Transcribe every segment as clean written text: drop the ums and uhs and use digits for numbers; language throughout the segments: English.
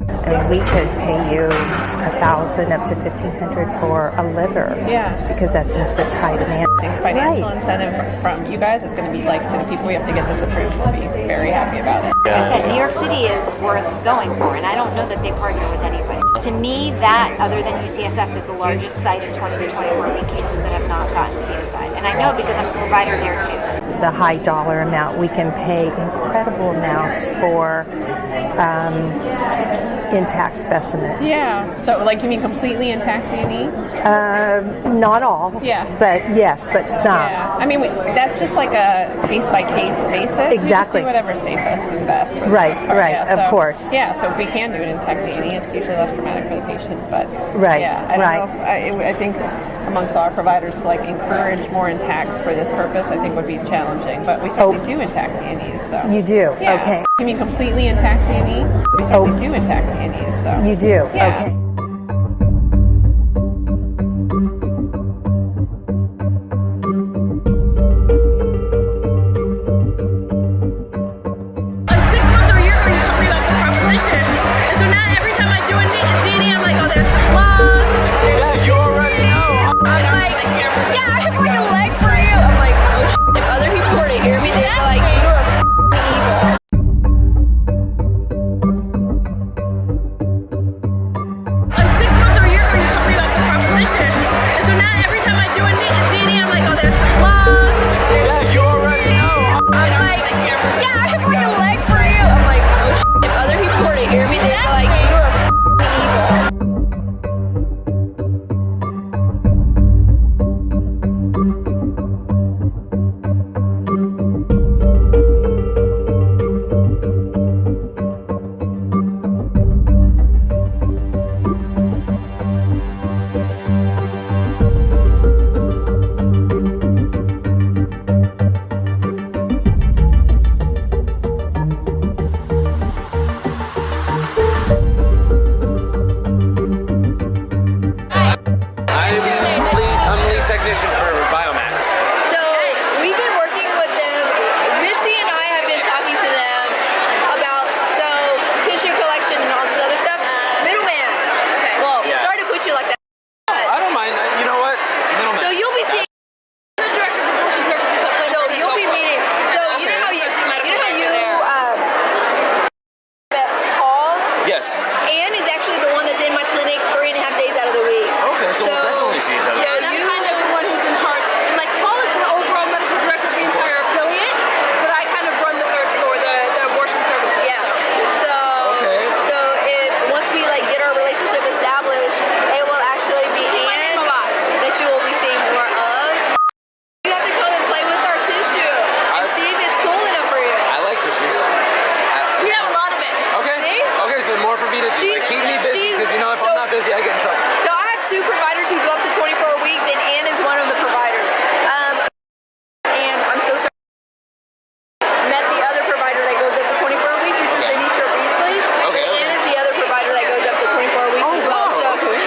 I mean, we could pay you $1,000 up to $1,500 for a liver. Yeah. Because that's in such high demand. I think financial incentive from you guys is going to be like, to the people we have to get this approved will be very happy about it. Like I said, New York City is worth going for, and I don't know that they partner with anybody. To me, that, other than UCSF, is the largest site of 20 to 24-week cases that have not gotten feticide. And I know because I'm a provider there too. The high dollar amount, we can pay incredible amounts for intact specimen. Yeah. So, like, you mean completely intact D&E? Not all. Yeah. But yes, but some. Yeah. I mean, that's just like a case-by-case basis. Exactly. We just do whatever's safest and best. For Right, the most part. right, Yeah, of course. Yeah, so if we can do an intact D&E, it's usually less traumatic for the patient. But Right, yeah, I don't know if, I think amongst our providers to like encourage more intacts for this purpose, I think would be challenging. But we certainly do intact D&Es. So. You do? Yeah. Okay. You mean completely intact D&E? We certainly do intact D&Es. So. You do? Yeah. Okay.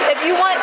If you want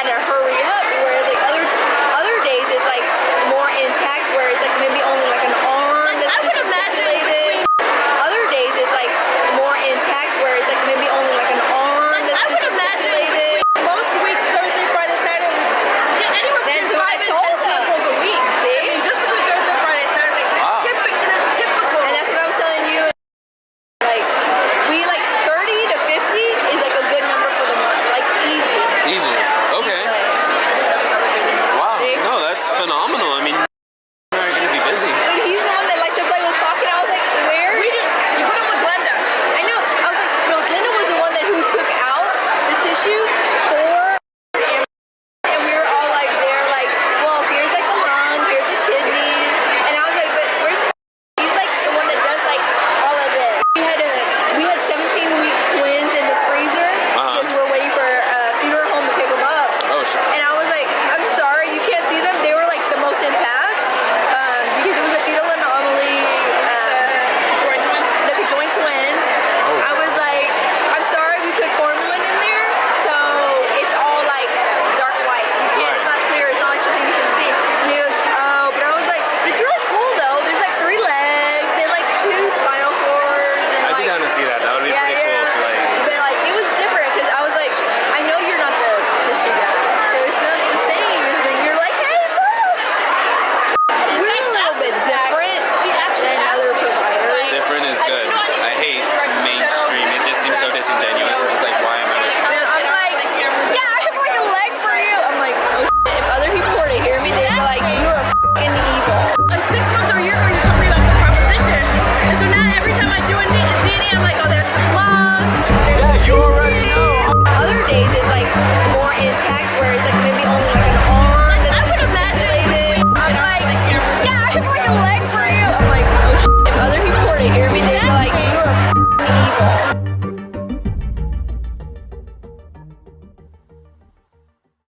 kind of her